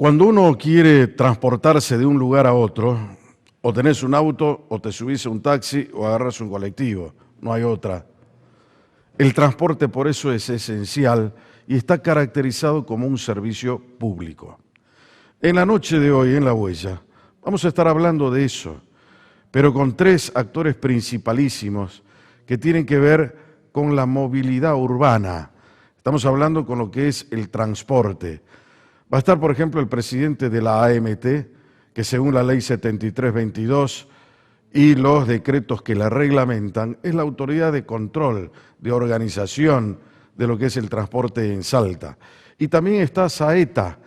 Cuando uno quiere transportarse de un lugar a otro, o tenés un auto, o te subís a un taxi, o agarras un colectivo, no hay otra. El transporte por eso es esencial y está caracterizado como un servicio público. En la noche de hoy, en La Huella, vamos a estar hablando de eso, pero con tres actores principalísimos que tienen que ver con la movilidad urbana. Estamos hablando con lo que es el transporte. Va a estar, por ejemplo, el presidente de la AMT, que según la ley 7322 y los decretos que la reglamentan, es la autoridad de control, de organización de lo que es el transporte en Salta. Y también está Saeta,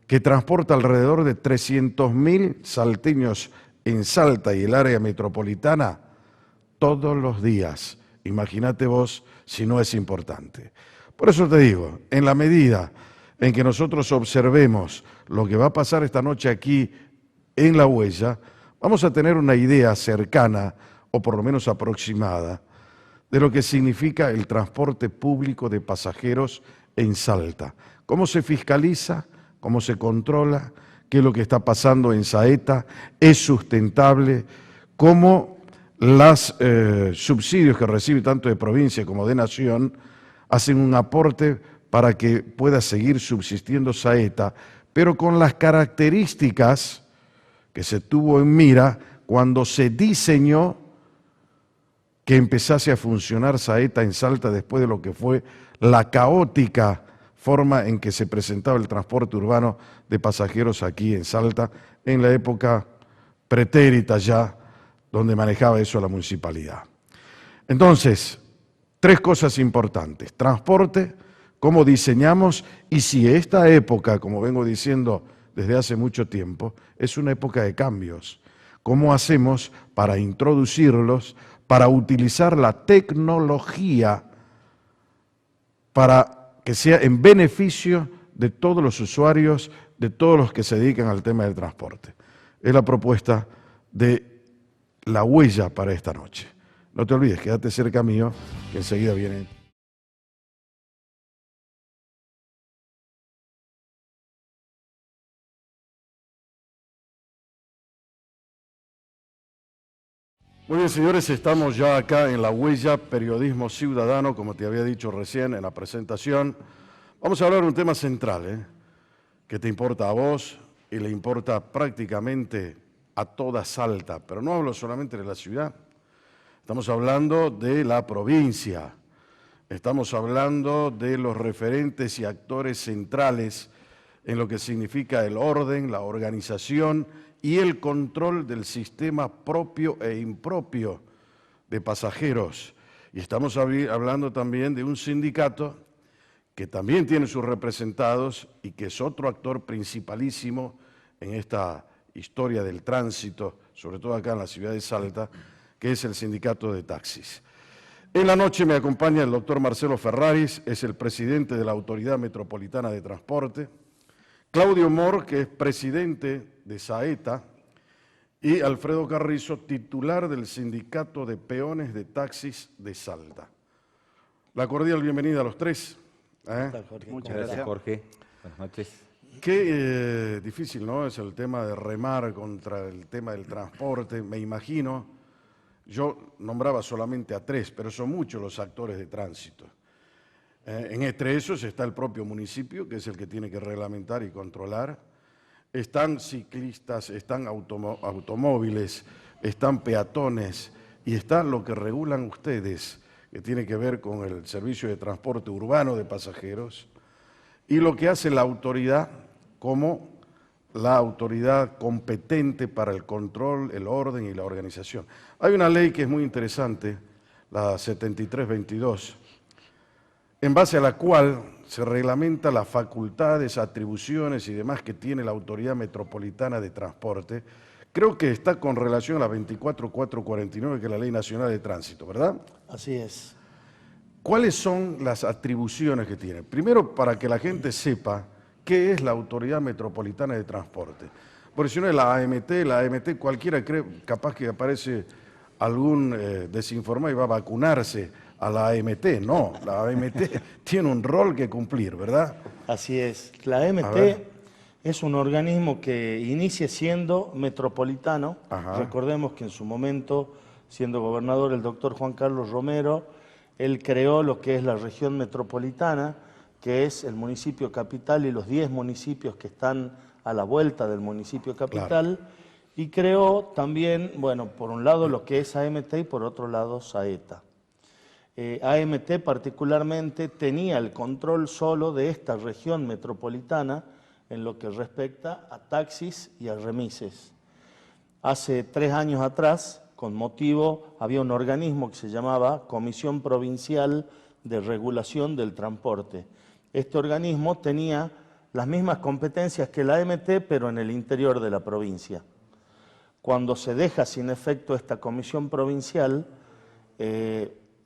que transporta alrededor de 300.000 salteños en Salta y el área metropolitana todos los días. Imagínate vos si no es importante. Por eso te digo, en la medida en que nosotros observemos lo que va a pasar esta noche aquí en La Huella, vamos a tener una idea cercana, o por lo menos aproximada, de lo que significa el transporte público de pasajeros en Salta. ¿Cómo se fiscaliza? ¿Cómo se controla? ¿Qué es lo que está pasando en Saeta? ¿Es sustentable? ¿Cómo los subsidios que recibe tanto de provincia como de nación hacen un aporte para que pueda seguir subsistiendo Saeta, pero con las características que se tuvo en mira cuando se diseñó que empezase a funcionar Saeta en Salta después de lo que fue la caótica forma en que se presentaba el transporte urbano de pasajeros aquí en Salta, en la época pretérita ya, donde manejaba eso la municipalidad. Entonces, tres cosas importantes: transporte, cómo diseñamos, y si esta época, como vengo diciendo desde hace mucho tiempo, es una época de cambios, cómo hacemos para introducirlos, para utilizar la tecnología para que sea en beneficio de todos los usuarios, de todos los que se dedican al tema del transporte. Es la propuesta de La Huella para esta noche. No te olvides, quédate cerca mío, que enseguida viene. Muy bien, señores, estamos ya acá en La Huella, Periodismo Ciudadano, como te había dicho recién en la presentación. Vamos a hablar de un tema central, que te importa a vos y le importa prácticamente a toda Salta, pero no hablo solamente de la ciudad, estamos hablando de la provincia, estamos hablando de los referentes y actores centrales en lo que significa el orden, la organización y el control del sistema propio e impropio de pasajeros. Y estamos hablando también de un sindicato que también tiene sus representados y que es otro actor principalísimo en esta historia del tránsito, sobre todo acá en la ciudad de Salta, que es el sindicato de taxis. En la noche me acompaña el doctor Marcelo Ferraris, es el presidente de la Autoridad Metropolitana de Transporte, Claudio Mor, que es presidente de Saeta, y Alfredo Carrizo, titular del Sindicato de Peones de Taxis de Salta. La cordial bienvenida a los tres. Muchas gracias, Jorge. Buenas noches. Qué difícil, ¿no? Es el tema de remar contra el tema del transporte. Me imagino, yo nombraba solamente a tres, pero son muchos los actores de tránsito. Entre esos está el propio municipio, que es el que tiene que reglamentar y controlar. Están ciclistas, están automóviles, están peatones y está lo que regulan ustedes, que tiene que ver con el servicio de transporte urbano de pasajeros, y lo que hace la autoridad como la autoridad competente para el control, el orden y la organización. Hay una ley que es muy interesante, la 7322, en base a la cual se reglamenta las facultades, atribuciones y demás que tiene la Autoridad Metropolitana de Transporte. Creo que está con relación a la 24449, que es la Ley Nacional de Tránsito, ¿verdad? Así es. ¿Cuáles son las atribuciones que tiene? Primero, para que la gente sepa qué es la Autoridad Metropolitana de Transporte. Porque si no es la AMT cualquiera cree, capaz que aparece algún desinformado y va a vacunarse a la AMT. No, la AMT tiene un rol que cumplir, ¿verdad? Así es. La AMT Es un organismo que inicia siendo metropolitano. Ajá. Recordemos que en su momento, siendo gobernador el doctor Juan Carlos Romero, él creó lo que es la región metropolitana, que es el municipio capital y los 10 municipios que están a la vuelta del municipio capital. Claro. Y creó también, bueno, por un lado lo que es AMT y por otro lado Saeta. AMT particularmente tenía el control solo de esta región metropolitana en lo que respecta a taxis y a remises. Hace 3 años atrás, había un organismo que se llamaba Comisión Provincial de Regulación del Transporte. Este organismo tenía las mismas competencias que la AMT, pero en el interior de la provincia. Cuando se deja sin efecto esta comisión provincial,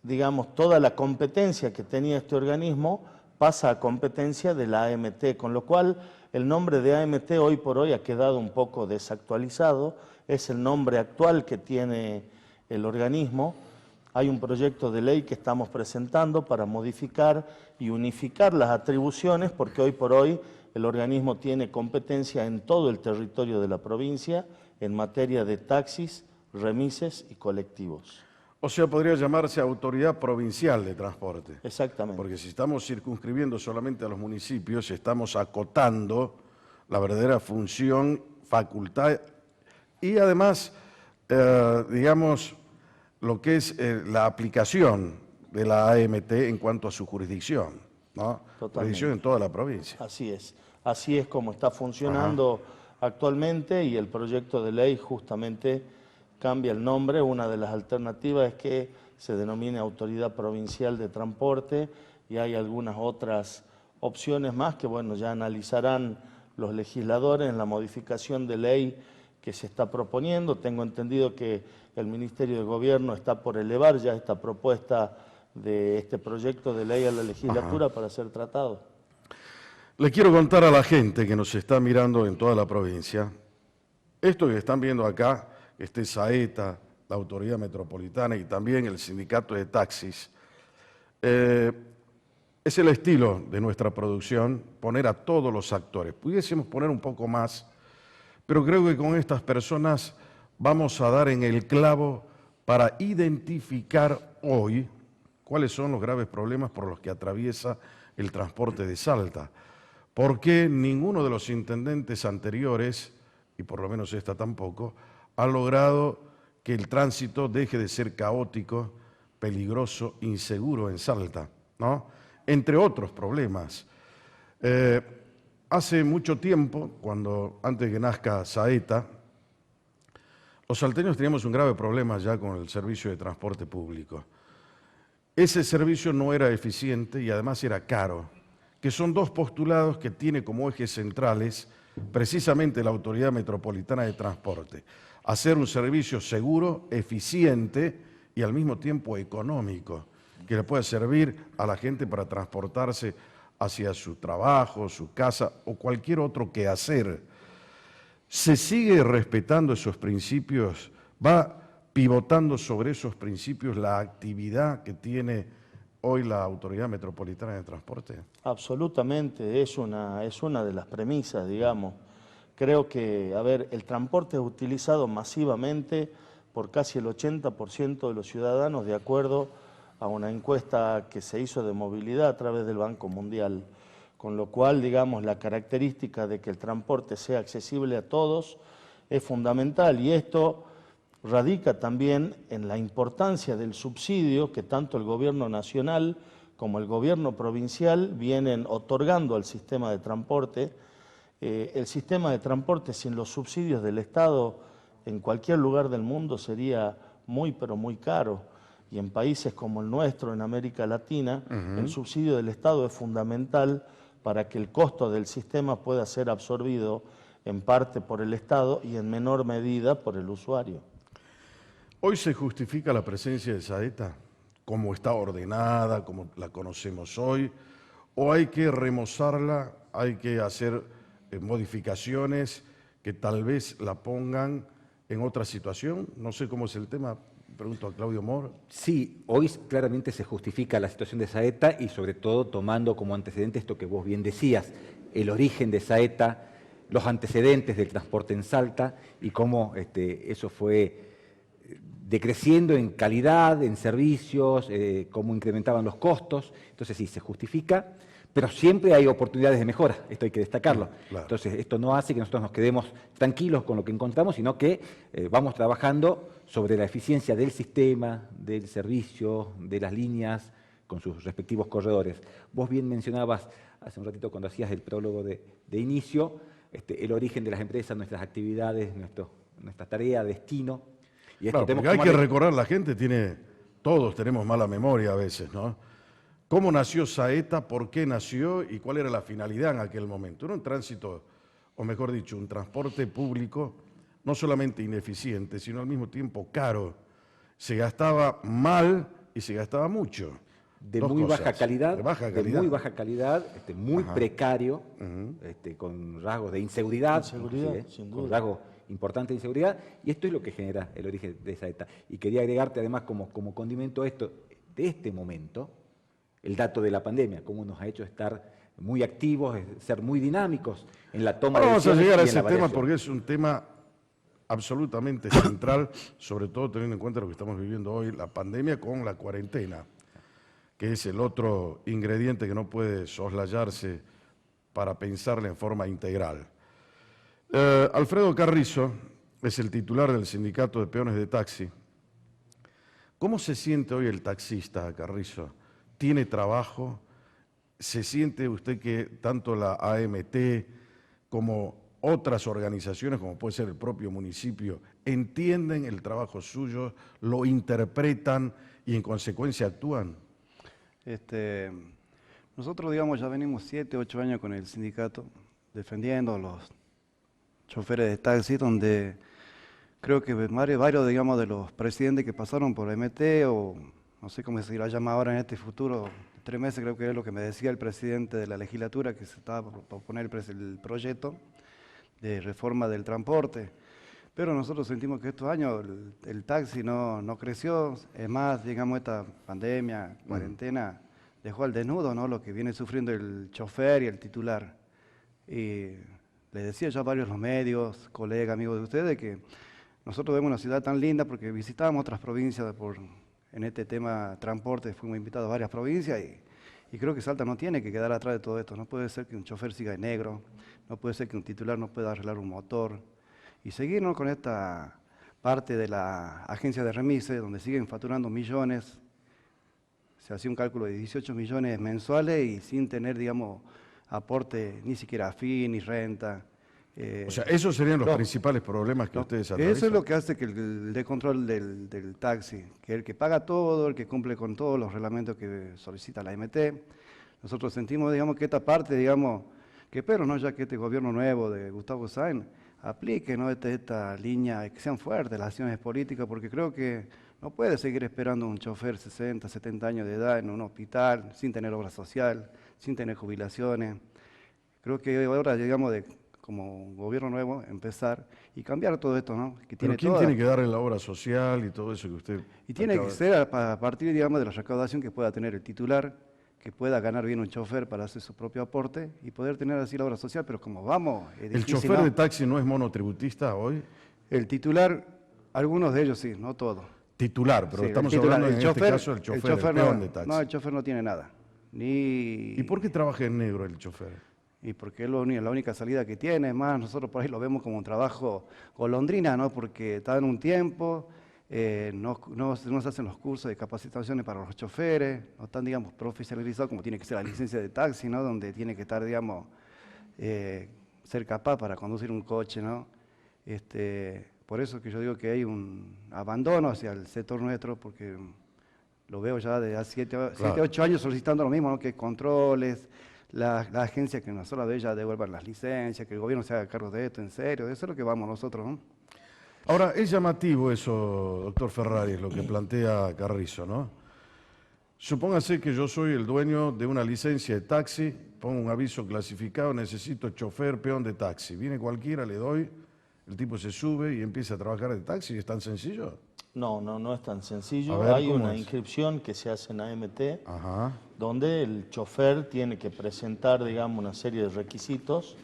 digamos, toda la competencia que tenía este organismo pasa a competencia de la AMT, con lo cual el nombre de AMT hoy por hoy ha quedado un poco desactualizado, es el nombre actual que tiene el organismo. Hay un proyecto de ley que estamos presentando para modificar y unificar las atribuciones, porque hoy por hoy el organismo tiene competencia en todo el territorio de la provincia en materia de taxis, remises y colectivos. O sea, podría llamarse Autoridad Provincial de Transporte. Exactamente. Porque si estamos circunscribiendo solamente a los municipios, estamos acotando la verdadera función, facultad y además, digamos, lo que es la aplicación de la AMT en cuanto a su jurisdicción, ¿no? Jurisdicción en toda la provincia. Así es como está funcionando actualmente, y el proyecto de ley justamente cambia el nombre. Una de las alternativas es que se denomine Autoridad Provincial de Transporte, y hay algunas otras opciones más que, bueno, ya analizarán los legisladores en la modificación de ley que se está proponiendo. Tengo entendido que el Ministerio de Gobierno está por elevar ya esta propuesta de este proyecto de ley a la legislatura para ser tratado. Le quiero contar a la gente que nos está mirando en toda la provincia, esto que están viendo acá, Saeta, la Autoridad Metropolitana y también el Sindicato de Taxis, es el estilo de nuestra producción, poner a todos los actores. Pudiésemos poner un poco más, pero creo que con estas personas vamos a dar en el clavo para identificar hoy cuáles son los graves problemas por los que atraviesa el transporte de Salta. Porque ninguno de los intendentes anteriores, y por lo menos esta tampoco, ha logrado que el tránsito deje de ser caótico, peligroso, inseguro en Salta, ¿no? Entre otros problemas. Hace mucho tiempo, antes que nazca Saeta, los salteños teníamos un grave problema ya con el servicio de transporte público. Ese servicio no era eficiente y además era caro, que son 2 postulados que tiene como ejes centrales precisamente la Autoridad Metropolitana de Transporte: hacer un servicio seguro, eficiente y al mismo tiempo económico, que le pueda servir a la gente para transportarse hacia su trabajo, su casa o cualquier otro quehacer. ¿Se sigue respetando esos principios? ¿Va pivotando sobre esos principios la actividad que tiene hoy la Autoridad Metropolitana de Transporte? Absolutamente, es una de las premisas, digamos. Creo que, el transporte es utilizado masivamente por casi el 80% de los ciudadanos, de acuerdo a una encuesta que se hizo de movilidad a través del Banco Mundial. Con lo cual, digamos, la característica de que el transporte sea accesible a todos es fundamental, y esto radica también en la importancia del subsidio que tanto el gobierno nacional como el gobierno provincial vienen otorgando al sistema de transporte. El sistema de transporte sin los subsidios del Estado en cualquier lugar del mundo sería muy, pero muy caro. Y en países como el nuestro, en América Latina, el subsidio del Estado es fundamental para que el costo del sistema pueda ser absorbido en parte por el Estado y en menor medida por el usuario. ¿Hoy se justifica la presencia de Saeta como está ordenada, como la conocemos hoy, o hay que remozarla, hay que hacer modificaciones que tal vez la pongan en otra situación? No sé cómo es el tema, pregunto a Claudio Mor. Sí, hoy claramente se justifica la situación de Saeta y sobre todo tomando como antecedente esto que vos bien decías, el origen de Saeta los antecedentes del transporte en Salta y cómo eso fue decreciendo en calidad, en servicios, cómo incrementaban los costos. Entonces sí, se justifica, pero siempre hay oportunidades de mejora, esto hay que destacarlo. Claro. Entonces esto no hace que nosotros nos quedemos tranquilos con lo que encontramos, sino que vamos trabajando sobre la eficiencia del sistema, del servicio, de las líneas, con sus respectivos corredores. Vos bien mencionabas hace un ratito cuando hacías el prólogo de inicio, el origen de las empresas, nuestras actividades, nuestra tarea, destino. Y Claro, porque hay que recordar, la gente todos tenemos mala memoria a veces, ¿no? ¿Cómo nació Saeta? ¿Por qué nació? ¿Y cuál era la finalidad en aquel momento? Era un tránsito, o mejor dicho, un transporte público no solamente ineficiente, sino al mismo tiempo caro. Se gastaba mal y se gastaba mucho. De muy baja calidad, muy Ajá. precario, con rasgos de inseguridad, Inseguridad, ¿sí? sin Con duda. rasgos importantes de inseguridad, y esto es lo que genera el origen de Saeta. Y quería agregarte además como condimento de este momento, el dato de la pandemia, cómo nos ha hecho estar muy activos, ser muy dinámicos en la toma de Vamos a decisiones llegar a y en ese la tema variación. porque es un tema absolutamente central, sobre todo teniendo en cuenta lo que estamos viviendo hoy, la pandemia con la cuarentena, que es el otro ingrediente que no puede soslayarse para pensarle en forma integral. Alfredo Carrizo es el titular del Sindicato de Peones de Taxi. ¿Cómo se siente hoy el taxista, Carrizo? ¿Tiene trabajo? ¿Se siente usted que tanto la AMT como otras organizaciones, como puede ser el propio municipio, entienden el trabajo suyo, lo interpretan y en consecuencia actúan? Nosotros, digamos, ya venimos 7, 8 años con el sindicato defendiendo a los choferes de taxi, donde creo que varios, digamos, de los presidentes que pasaron por MT, o no sé cómo se irá a llamar ahora en este futuro, 3 meses creo que es lo que me decía el presidente de la legislatura, que se estaba por poner el proyecto de reforma del transporte. Pero nosotros sentimos que estos años el taxi no creció, es más, digamos, esta pandemia, cuarentena, dejó al desnudo, ¿no?, lo que viene sufriendo el chofer y el titular. Y les decía yo a varios los medios, colegas, amigos de ustedes, que nosotros vemos una ciudad tan linda porque visitábamos otras provincias en este tema transporte, fuimos invitados a varias provincias y creo que Salta no tiene que quedar atrás de todo esto. No puede ser que un chofer siga de negro, no puede ser que un titular no pueda arreglar un motor y seguirnos con esta parte de la agencia de remises donde siguen facturando millones. Se hacía un cálculo de 18 millones mensuales y sin tener, digamos, aporte ni siquiera AFI ni renta. O sea, esos serían los principales problemas que ustedes atraviesan. Eso es lo que hace que el descontrol del taxi, que el que paga todo, el que cumple con todos los reglamentos que solicita la MT. Nosotros sentimos, digamos, que esta parte, digamos, que espero, ¿no?, ya que este gobierno nuevo de Gustavo Sáenz aplique, ¿no?, esta línea, que sean fuertes las acciones políticas, porque creo que no puede seguir esperando un chofer 60, 70 años de edad en un hospital, sin tener obra social, sin tener jubilaciones. Creo que ahora llegamos como gobierno nuevo, empezar y cambiar todo esto, ¿no? Que Pero ¿quién tiene que darle la obra social y todo eso que usted... Y tiene que ser a partir, digamos, de la recaudación que pueda tener el titular, que pueda ganar bien un chofer para hacer su propio aporte y poder tener así la obra social, pero como vamos... ¿El chofer de taxi no es monotributista hoy? El titular, algunos de ellos sí, no todos. Titular, pero Sí, estamos el titular, hablando en este caso del chofer, el peón de taxi. No, el chofer no tiene nada. ¿Y por qué trabaja en negro el chofer? Y porque es la única salida que tiene, más nosotros por ahí lo vemos como un trabajo golondrina, ¿no? Porque está en un tiempo, no se hacen los cursos de capacitaciones para los choferes, no están, digamos, profesionalizados como tiene que ser la licencia de taxi, ¿no?, donde tiene que estar, digamos, ser capaz para conducir un coche, ¿no? Por eso que yo digo que hay un abandono hacia el sector nuestro, porque lo veo ya de hace 7, 8 años solicitando lo mismo, ¿no?, que controles, la agencia que nosotros de ella devuelvan las licencias, que el gobierno se haga cargo de esto, en serio, eso es lo que vamos nosotros, ¿no? Ahora, es llamativo eso, doctor Ferrari, lo que plantea Carrizo, ¿no? Supóngase que yo soy el dueño de una licencia de taxi, pongo un aviso clasificado, necesito chofer, peón de taxi. Viene cualquiera, le doy, el tipo se sube y empieza a trabajar de taxi, ¿es tan sencillo? No es tan sencillo. A ver, Hay ¿cómo una es? inscripción que se hace en AMT, Ajá. donde el chofer tiene que presentar, digamos, una serie de requisitos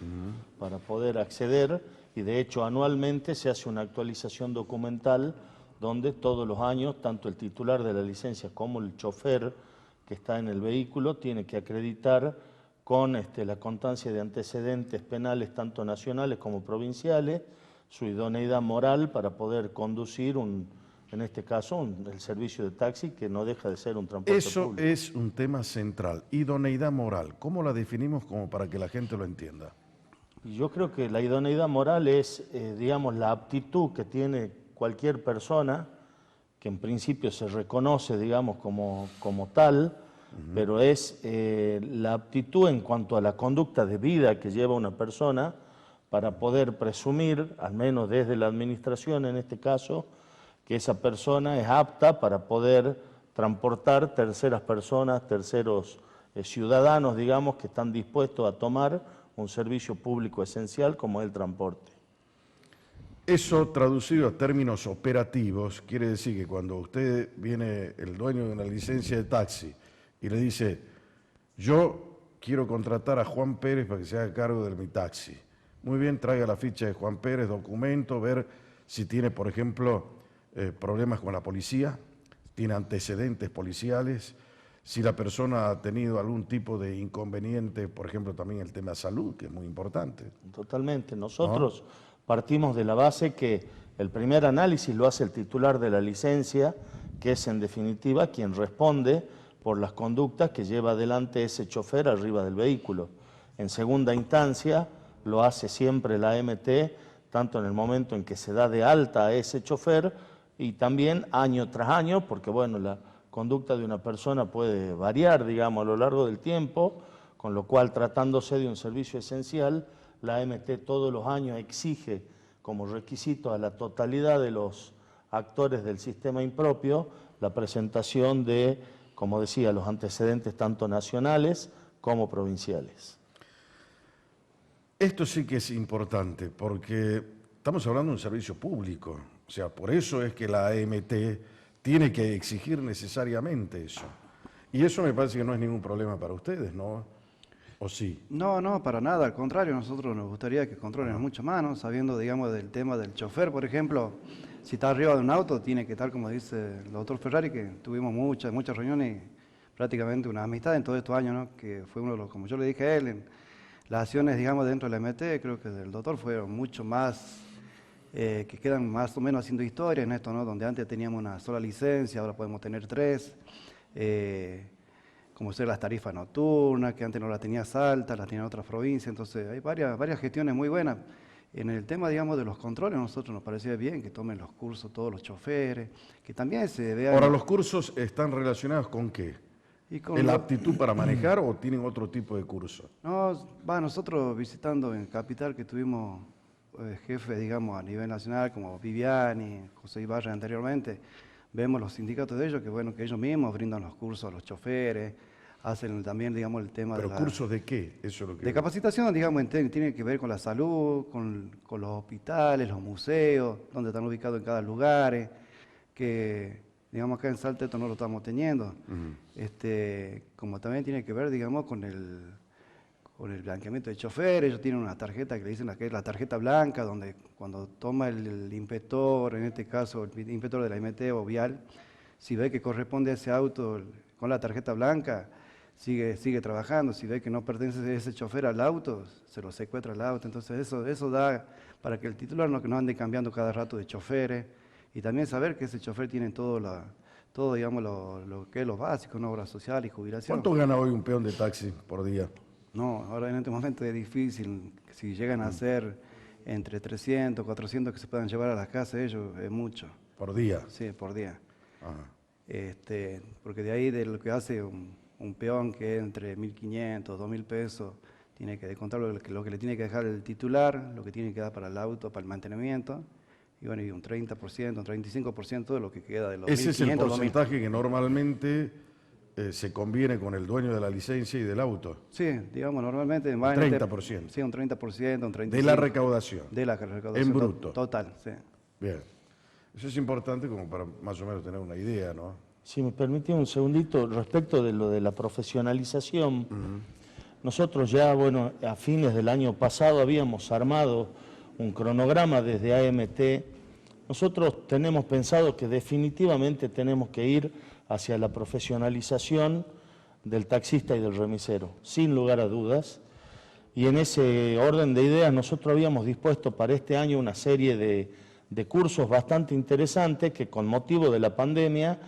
para poder acceder, y de hecho anualmente se hace una actualización documental donde todos los años tanto el titular de la licencia como el chofer que está en el vehículo tiene que acreditar con la constancia de antecedentes penales tanto nacionales como provinciales, su idoneidad moral para poder conducir en este caso, el servicio de taxi, que no deja de ser un transporte Eso público. es un tema central. Idoneidad moral. ¿Cómo la definimos como para que la gente lo entienda? Y yo creo que la idoneidad moral es, digamos, la aptitud que tiene cualquier persona, que en principio se reconoce, digamos, como tal, pero es la aptitud en cuanto a la conducta de vida que lleva una persona para poder presumir, al menos desde la administración en este caso, que esa persona es apta para poder transportar terceras personas, terceros ciudadanos, digamos, que están dispuestos a tomar un servicio público esencial como es el transporte. Eso traducido a términos operativos quiere decir que cuando usted viene, el dueño de una licencia de taxi, y le dice, yo quiero contratar a Juan Pérez para que se haga cargo de mi taxi. Muy bien, traiga la ficha de Juan Pérez, documento, ver si tiene, por ejemplo, problemas con la policía, tiene antecedentes policiales, si la persona ha tenido algún tipo de inconveniente, por ejemplo, también el tema de salud, que es muy importante. Totalmente. Nosotros partimos de la base que el primer análisis lo hace el titular de la licencia, que es en definitiva quien responde por las conductas que lleva adelante ese chofer arriba del vehículo. En segunda instancia lo hace siempre la AMT, tanto en el momento en que se da de alta a ese chofer y también año tras año, porque bueno, la conducta de una persona puede variar, digamos, a lo largo del tiempo, con lo cual, tratándose de un servicio esencial, la AMT todos los años exige como requisito a la totalidad de los actores del sistema impropio la presentación de, como decía, los antecedentes tanto nacionales como provinciales. Esto sí que es importante porque estamos hablando de un servicio público. O sea, por eso es que la AMT tiene que exigir necesariamente eso. Y eso me parece que no es ningún problema para ustedes, ¿no? ¿O sí? No, para nada, al contrario, nosotros nos gustaría que controlen mucho más, ¿no? Sabiendo, digamos, del tema del chofer, por ejemplo, si está arriba de un auto, tiene que estar, como dice el doctor Ferrari, que tuvimos muchas reuniones, prácticamente una amistad en todos estos años, ¿no? Que fue uno de los, como yo le dije a él, las acciones, digamos, dentro de la MT, creo que del doctor fueron mucho más, que quedan más o menos haciendo historia en esto, ¿no? Donde antes teníamos una sola licencia, ahora podemos tener 3. Como ser las tarifas nocturnas, que antes no las tenías altas, las tenían otras provincias, entonces hay varias gestiones muy buenas. En el tema, digamos, de los controles, a nosotros nos parecía bien que tomen los cursos todos los choferes, que también se vean... Ahora, ¿los cursos están relacionados con qué? y con ¿En la lo- aptitud para manejar o tienen otro tipo de curso? nosotros visitando en Capital, que tuvimos jefes, digamos, a nivel nacional, como Viviani, José Ibarra anteriormente, vemos los sindicatos de ellos, que bueno, que ellos mismos brindan los cursos a los choferes, hacen también, digamos, el tema ¿Pero de cursos de qué? Eso es lo que... de capacitación, digamos, tiene que ver con la salud, con los hospitales, los museos, donde están ubicados en cada lugar, que, digamos, acá en Salta esto no lo estamos teniendo. Como también tiene que ver, digamos, con el blanqueamiento de choferes. Ellos tienen una tarjeta que le dicen que es la tarjeta blanca, donde cuando toma el inspector, en este caso el inspector de la MT o vial, si ve que corresponde a ese auto con la tarjeta blanca, sigue trabajando. Si ve que no pertenece ese chofer al auto, se lo secuestra el auto. Entonces eso da para que el titular no ande cambiando cada rato de choferes, y también saber que ese chofer tiene todo, digamos, lo que es lo básico, ¿no? Obra social y jubilación. ¿Cuánto gana hoy un peón de taxi por día? No, ahora en este momento es difícil. Si llegan a ser entre 300, 400 que se puedan llevar a la casa ellos, es mucho. Por día. Sí, por día. Ajá. Porque de ahí, de lo que hace un peón, que es entre 1.500, 2.000 pesos, tiene que descontar lo que le tiene que dejar el titular, lo que tiene que dar para el auto, para el mantenimiento, y bueno, y un 30%, un 35% de lo que queda de los 1.500, Ese es el 2.000. porcentaje que normalmente se conviene con el dueño de la licencia y del auto. Sí, digamos, normalmente... va en 30%. Sí, un 30%, un 35%. De la recaudación. De la recaudación. En bruto. Total, sí. Bien. Eso es importante como para más o menos tener una idea, ¿no? Si me permite un segundito, respecto de lo de la profesionalización, nosotros ya, bueno, a fines del año pasado habíamos armado un cronograma desde AMT. Nosotros tenemos pensado que definitivamente tenemos que ir hacia la profesionalización del taxista y del remisero, sin lugar a dudas. Y en ese orden de ideas nosotros habíamos dispuesto para este año una serie de cursos bastante interesantes que con motivo de la pandemia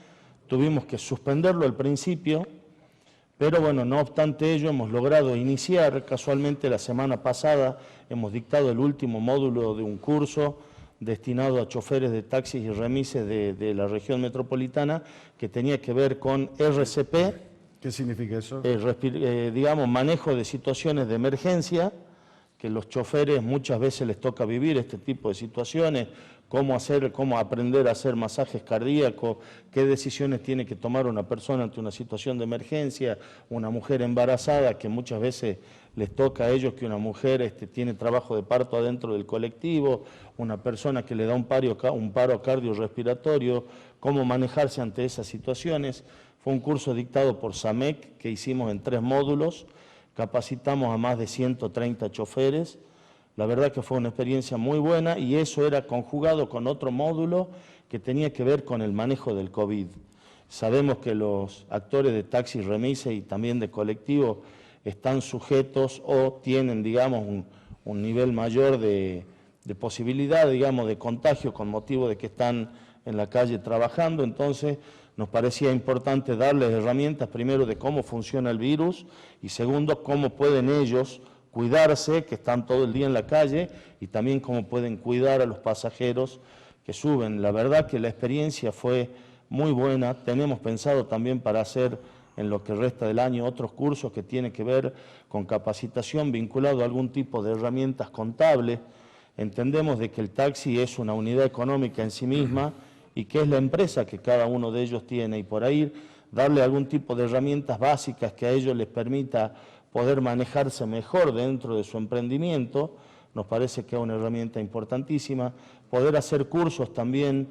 tuvimos que suspenderlo al principio, pero bueno, no obstante ello hemos logrado iniciar, casualmente la semana pasada hemos dictado el último módulo de un curso destinado a choferes de taxis y remises de la región metropolitana que tenía que ver con RCP, ¿Qué significa eso? digamos, manejo de situaciones de emergencia, que los choferes muchas veces les toca vivir este tipo de situaciones, cómo aprender a hacer masajes cardíacos, qué decisiones tiene que tomar una persona ante una situación de emergencia, una mujer embarazada, que muchas veces les toca a ellos que una mujer tiene trabajo de parto adentro del colectivo, una persona que le da un paro cardiorrespiratorio, cómo manejarse ante esas situaciones. Fue un curso dictado por SAMEC que hicimos en 3 módulos, capacitamos a más de 130 choferes. La verdad que fue una experiencia muy buena y eso era conjugado con otro módulo que tenía que ver con el manejo del COVID. Sabemos que los actores de taxi, remise y también de colectivo están sujetos o tienen, digamos, un nivel mayor de posibilidad, digamos, de contagio con motivo de que están en la calle trabajando. Entonces, nos parecía importante darles herramientas, primero, de cómo funciona el virus y segundo, cómo pueden ellos cuidarse, que están todo el día en la calle, y también cómo pueden cuidar a los pasajeros que suben. La verdad que la experiencia fue muy buena. Tenemos pensado también para hacer en lo que resta del año otros cursos que tienen que ver con capacitación vinculado a algún tipo de herramientas contables. Entendemos de que el taxi es una unidad económica en sí misma y que es la empresa que cada uno de ellos tiene, y por ahí darle algún tipo de herramientas básicas que a ellos les permita poder manejarse mejor dentro de su emprendimiento, nos parece que es una herramienta importantísima. Poder hacer cursos también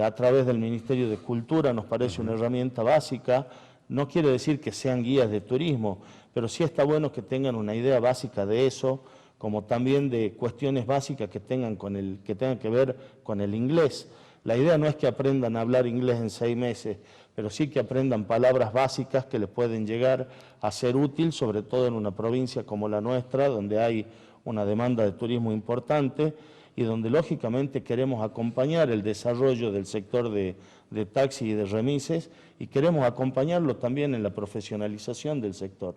a través del Ministerio de Cultura nos parece una herramienta básica. No quiere decir que sean guías de turismo, pero sí está bueno que tengan una idea básica de eso, como también de cuestiones básicas que tengan que ver con el inglés. La idea no es que aprendan a hablar inglés en 6 meses, pero sí que aprendan palabras básicas que les pueden llegar a ser útil, sobre todo en una provincia como la nuestra, donde hay una demanda de turismo importante y donde lógicamente queremos acompañar el desarrollo del sector de taxi y de remises y queremos acompañarlo también en la profesionalización del sector.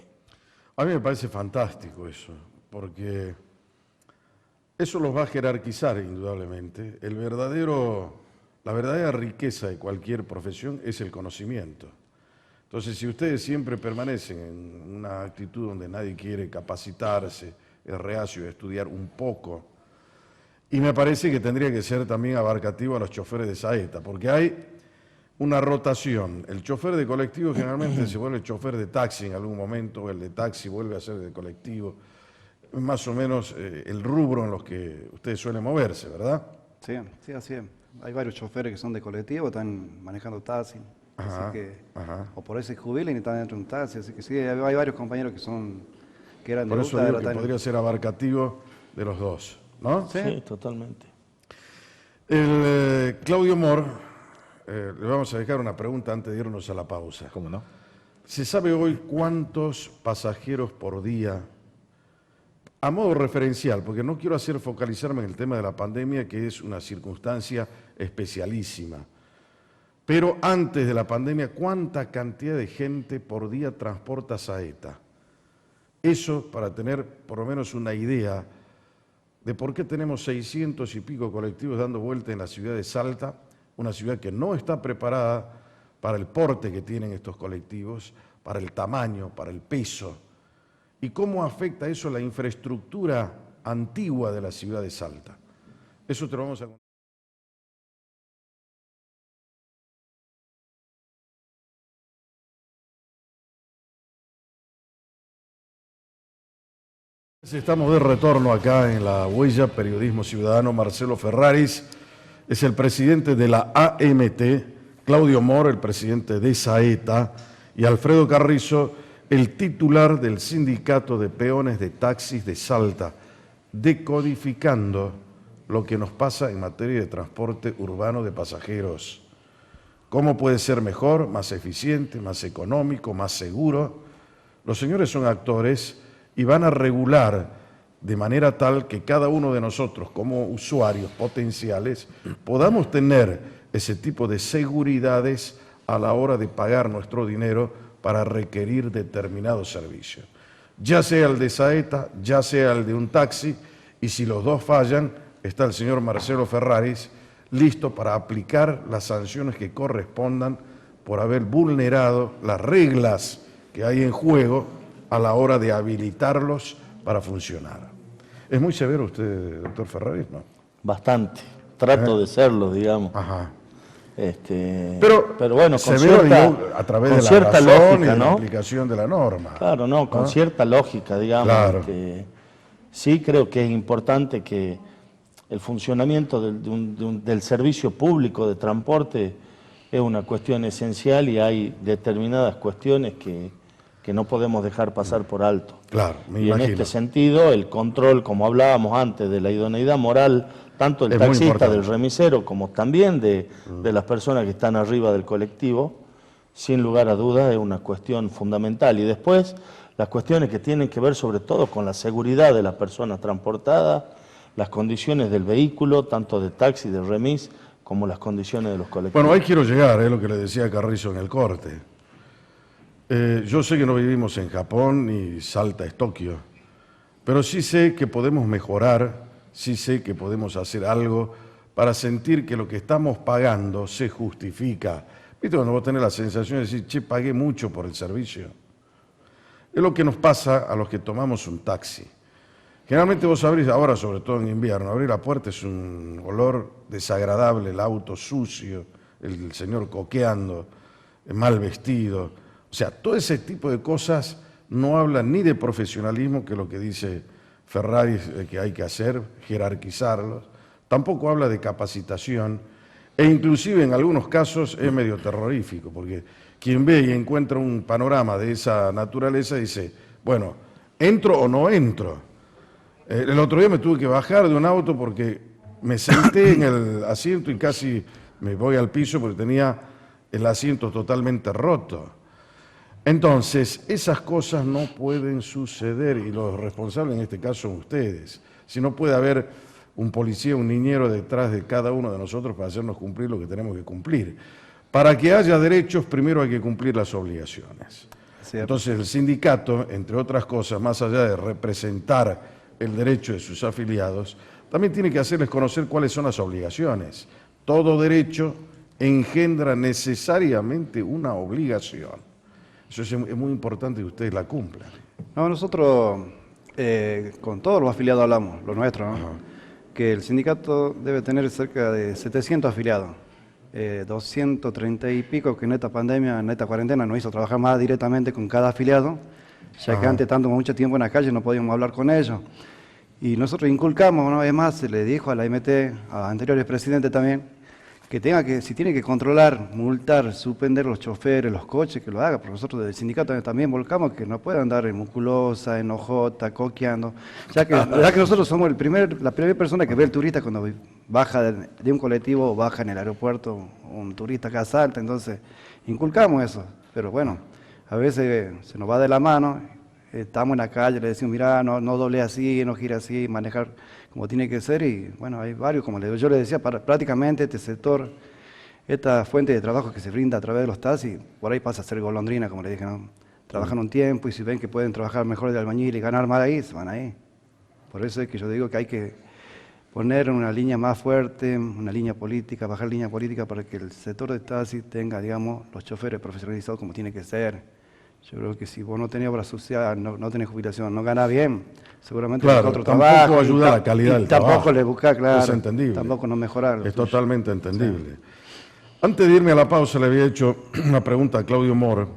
A mí me parece fantástico eso, porque eso los va a jerarquizar indudablemente. La verdadera riqueza de cualquier profesión es el conocimiento. Entonces, si ustedes siempre permanecen en una actitud donde nadie quiere capacitarse, es reacio a estudiar un poco, y me parece que tendría que ser también abarcativo a los choferes de saeta, porque hay una rotación. El chofer de colectivo generalmente se vuelve chofer de taxi en algún momento, el de taxi vuelve a ser de colectivo, más o menos el rubro en los que ustedes suelen moverse, ¿verdad? Sí, sí, así es. Hay varios choferes que son de colectivo, están manejando taxi, así que, o por ahí se jubilan y están dentro de un taxi, así que sí, hay varios compañeros que eran de Por eso ruta, digo que podría ser abarcativo de los dos, ¿no? Sí, totalmente. Claudio Mor, le vamos a dejar una pregunta antes de irnos a la pausa. ¿Cómo no? ¿Se sabe hoy cuántos pasajeros por día, a modo referencial, porque no quiero focalizarme en el tema de la pandemia, que es una circunstancia especialísima, pero antes de la pandemia, cuánta cantidad de gente por día transporta saeta? Eso para tener por lo menos una idea de por qué tenemos 600 y pico colectivos dando vuelta en la ciudad de Salta, una ciudad que no está preparada para el porte que tienen estos colectivos, para el tamaño, para el peso, y cómo afecta eso a la infraestructura antigua de la ciudad de Salta. Eso te lo vamos a contar. Estamos de retorno acá en La Huella, Periodismo Ciudadano, Marcelo Ferraris es el presidente de la AMT, Claudio Mor, el presidente de Saeta, y Alfredo Carrizo, el titular del Sindicato de Peones de Taxis de Salta, decodificando lo que nos pasa en materia de transporte urbano de pasajeros. ¿Cómo puede ser mejor, más eficiente, más económico, más seguro? Los señores son actores y van a regular de manera tal que cada uno de nosotros, como usuarios potenciales, podamos tener ese tipo de seguridades a la hora de pagar nuestro dinero para requerir determinados servicios. Ya sea el de Saeta, ya sea el de un taxi, y si los dos fallan, está el señor Marcelo Ferraris listo para aplicar las sanciones que correspondan por haber vulnerado las reglas que hay en juego a la hora de habilitarlos para funcionar. ¿Es muy severo usted, doctor Ferraris? No. Bastante. Trato de serlo, digamos. Ajá. Pero bueno, con severo, cierta, digo, a través con de la cierta razón lógica, y de la ¿no? aplicación de la norma. Claro, no, con cierta lógica, digamos. Claro. Sí creo que es importante que el funcionamiento del servicio público de transporte es una cuestión esencial y hay determinadas cuestiones que no podemos dejar pasar por alto. Claro, me Y imagino. en este sentido, el control, como hablábamos antes, de la idoneidad moral, tanto del Es muy taxista, importante. del remisero, como también de las personas que están arriba del colectivo, sin lugar a dudas es una cuestión fundamental. Y después, las cuestiones que tienen que ver sobre todo con la seguridad de las personas transportadas, las condiciones del vehículo, tanto de taxi, de remis, como las condiciones de los colectivos. Bueno, ahí quiero llegar, es lo que le decía Carrizo en el corte. Yo sé que no vivimos en Japón ni Salta es Tokio, pero sí sé que podemos mejorar, sí sé que podemos hacer algo para sentir que lo que estamos pagando se justifica. ¿Viste cuando vos tenés la sensación de decir, che, pagué mucho por el servicio? Es lo que nos pasa a los que tomamos un taxi. Generalmente vos abrís, ahora sobre todo en invierno, abrir la puerta es un olor desagradable, el auto sucio, el señor coqueando, mal vestido. O sea, todo ese tipo de cosas no hablan ni de profesionalismo, que es lo que dice Ferraris que hay que hacer, jerarquizarlos. Tampoco habla de capacitación e inclusive en algunos casos es medio terrorífico, porque quien ve y encuentra un panorama de esa naturaleza dice, bueno, ¿entro o no entro? El otro día me tuve que bajar de un auto porque me senté en el asiento y casi me voy al piso porque tenía el asiento totalmente roto. Entonces, esas cosas no pueden suceder y los responsables en este caso son ustedes. Si no puede haber un policía, un niñero detrás de cada uno de nosotros para hacernos cumplir lo que tenemos que cumplir. Para que haya derechos, primero hay que cumplir las obligaciones. Cierto. Entonces, el sindicato, entre otras cosas, más allá de representar el derecho de sus afiliados, también tiene que hacerles conocer cuáles son las obligaciones. Todo derecho engendra necesariamente una obligación. Eso es muy importante que ustedes la cumplan. No, nosotros con todos los afiliados hablamos, los nuestros, ¿no? Ajá. Que el sindicato debe tener cerca de 700 afiliados, 230 y pico que en esta pandemia, en esta cuarentena nos hizo trabajar más directamente con cada afiliado, ya que Ajá. antes tanto mucho tiempo en la calle no podíamos hablar con ellos. Y nosotros inculcamos, una vez más, se le dijo a la MT, a anteriores presidentes también, que si tiene que controlar, multar, suspender los choferes, los coches, que lo haga, porque nosotros del sindicato también volcamos que no puedan andar en musculosa, en ojota, coqueando, ya que nosotros somos la primera persona que ve al turista cuando baja de un colectivo o baja en el aeropuerto, un turista acá Salta, entonces inculcamos eso, pero bueno, a veces se nos va de la mano, estamos en la calle, le decimos, mira, no doble así, no gira así, manejar como tiene que ser, y bueno, hay varios, como yo le decía, prácticamente este sector, esta fuente de trabajo que se brinda a través de los taxis, por ahí pasa a ser golondrina, como le dije, ¿no? Trabajan un tiempo y si ven que pueden trabajar mejor de albañil y ganar más ahí, se van ahí. Por eso es que yo digo que hay que poner una línea más fuerte, una línea política, bajar línea política para que el sector de taxis tenga, digamos, los choferes profesionalizados como tiene que ser. Yo creo que si vos no tenés obra social, no tenés jubilación, no ganás bien, seguramente Claro, otro tampoco trabajo. ayuda a la calidad del trabajo. Tampoco le buscás, claro. Es entendible. Tampoco no mejorar. Es totalmente entendible. Antes de irme a la pausa, le había hecho una pregunta a Claudio Mor.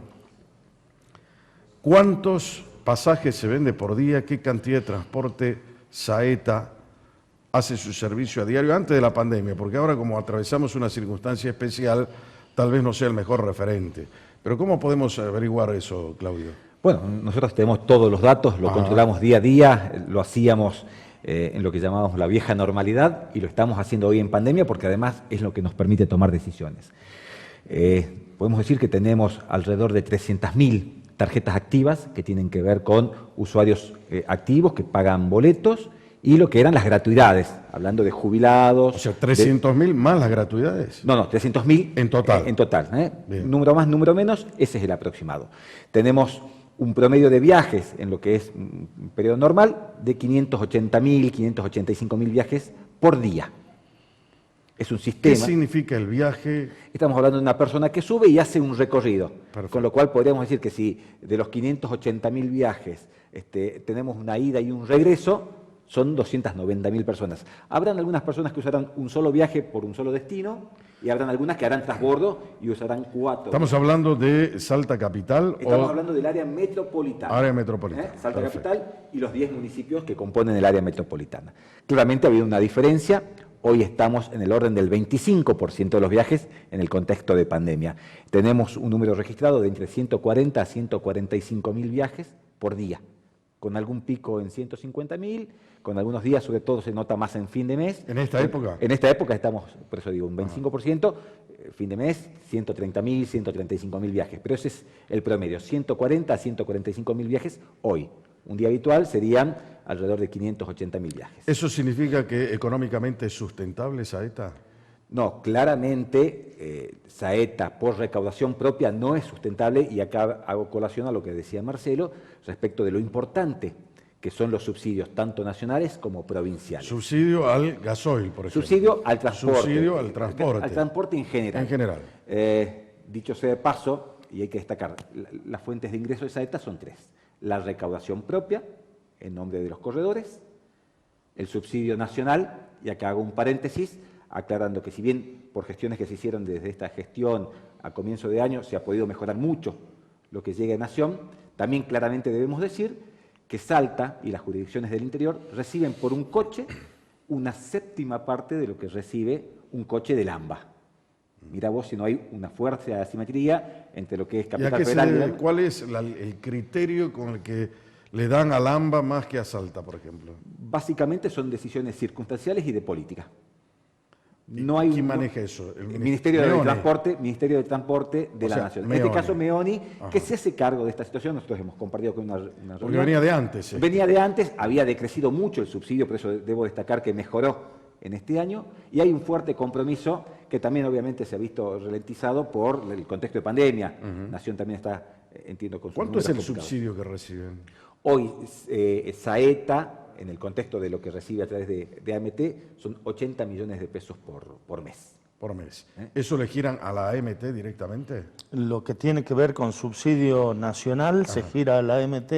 ¿Cuántos pasajes se vende por día? ¿Qué cantidad de transporte Saeta hace su servicio a diario antes de la pandemia, porque ahora como atravesamos una circunstancia especial, tal vez no sea el mejor referente. Pero ¿cómo podemos averiguar eso, Claudio? Bueno, nosotros tenemos todos los datos, lo controlamos día a día, lo hacíamos en lo que llamábamos la vieja normalidad y lo estamos haciendo hoy en pandemia porque además es lo que nos permite tomar decisiones. Podemos decir que tenemos alrededor de 300.000 tarjetas activas que tienen que ver con usuarios activos que pagan boletos y lo que eran las gratuidades, hablando de jubilados. O sea, 300.000 más las gratuidades. No, 300.000 en total. En total. Bien. Número más, número menos, ese es el aproximado. Tenemos un promedio de viajes en lo que es un periodo normal de 580.000, 585.000 viajes por día. Es un ¿Qué sistema. significa el viaje? Estamos hablando de una persona que sube y hace un recorrido. Perfecto. Con lo cual podríamos decir que si de los 580.000 viajes tenemos una ida y un regreso, son 290.000 personas. Habrán algunas personas que usarán un solo viaje por un solo destino y habrán algunas que harán transbordo y usarán 4. ¿Estamos hablando de Salta Capital Estamos o hablando del área metropolitana. área metropolitana? Salta Perfecto. Capital y los 10 municipios que componen el área metropolitana. Claramente ha habido una diferencia. Hoy estamos en el orden del 25% de los viajes en el contexto de pandemia. Tenemos un número registrado de entre 140 a 145.000 viajes por día, con algún pico en 150.000, con algunos días, sobre todo se nota más en fin de mes. ¿En esta época? En esta época estamos, por eso digo, un 25%, fin de mes, 130.000, 135.000 viajes, pero ese es el promedio, 140 a 145.000 viajes hoy. Un día habitual serían alrededor de 580.000 viajes. ¿Eso significa que económicamente es sustentable Saeta? No, claramente Saeta por recaudación propia no es sustentable y acá hago colación a lo que decía Marcelo respecto de lo importante que son los subsidios tanto nacionales como provinciales. Subsidio al gasoil, por ejemplo. Subsidio al transporte. Subsidio al transporte. Al transporte en general. En general. Dicho sea de paso, y hay que destacar, las fuentes de ingreso de Saeta son 3. La recaudación propia, en nombre de los corredores, el subsidio nacional, y acá hago un paréntesis, aclarando que si bien por gestiones que se hicieron desde esta gestión a comienzo de año se ha podido mejorar mucho lo que llega a Nación, también claramente debemos decir que Salta y las jurisdicciones del interior reciben por un coche una séptima parte de lo que recibe un coche del AMBA. Mira vos si no hay una fuerte asimetría entre lo que es ¿Y a Capital qué se Federal y debe? AMBA. ¿Cuál es el criterio con el que le dan al AMBA más que a Salta, por ejemplo? Básicamente son decisiones circunstanciales y de política. No hay ¿Quién un- maneja eso? El Ministerio de Meoni. Ministerio de Transporte de O la sea, Nación. En Meoni. este caso, Meoni, Ajá. que se hace cargo de esta situación. Nosotros hemos compartido con una Porque reunión. venía de antes. Venía de antes, había decrecido mucho el subsidio, por eso debo destacar que mejoró en este año, y hay un fuerte compromiso que también obviamente se ha visto ralentizado por el contexto de pandemia. Nación también está, entiendo, con sus ¿Cuánto es el números complicados. subsidio que reciben? Hoy, Saeta, en el contexto de lo que recibe a través de AMT, son 80 millones de pesos por mes. Por mes. ¿Eso le giran a la AMT directamente? Lo que tiene que ver con subsidio nacional se gira a la AMT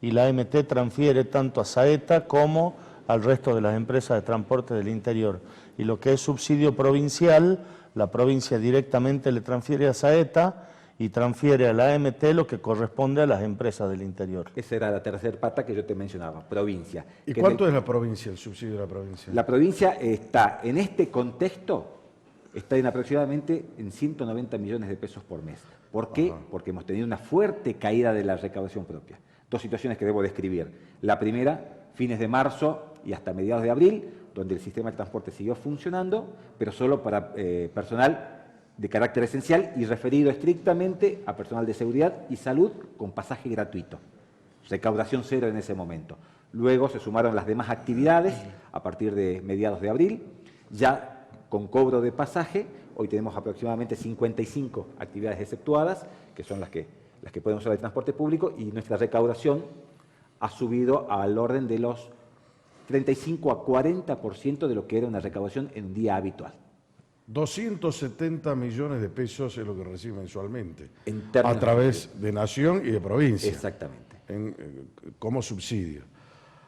y la AMT transfiere tanto a Saeta como al resto de las empresas de transporte del interior. Y lo que es subsidio provincial, la provincia directamente le transfiere a Saeta y transfiere a la AMT lo que corresponde a las empresas del interior. Esa era la tercera pata que yo te mencionaba, provincia. ¿Y Que cuánto es la provincia, el subsidio de la provincia? La provincia está, en este contexto, está en aproximadamente en 190 millones de pesos por mes. ¿Por qué? Porque hemos tenido una fuerte caída de la recaudación propia. Dos situaciones que debo describir. La primera, fines de marzo y hasta mediados de abril, donde el sistema de transporte siguió funcionando, pero solo para personal de carácter esencial y referido estrictamente a personal de seguridad y salud con pasaje gratuito. Recaudación cero en ese momento. Luego se sumaron las demás actividades a partir de mediados de abril, ya con cobro de pasaje. Hoy tenemos aproximadamente 55 actividades exceptuadas, que son las que podemos usar el transporte público, y nuestra recaudación ha subido al orden de los 35 a 40% de lo que era una recaudación en un día habitual. 270 millones de pesos es lo que recibe mensualmente, En términos a través de Nación y de provincia, Exactamente. como subsidio.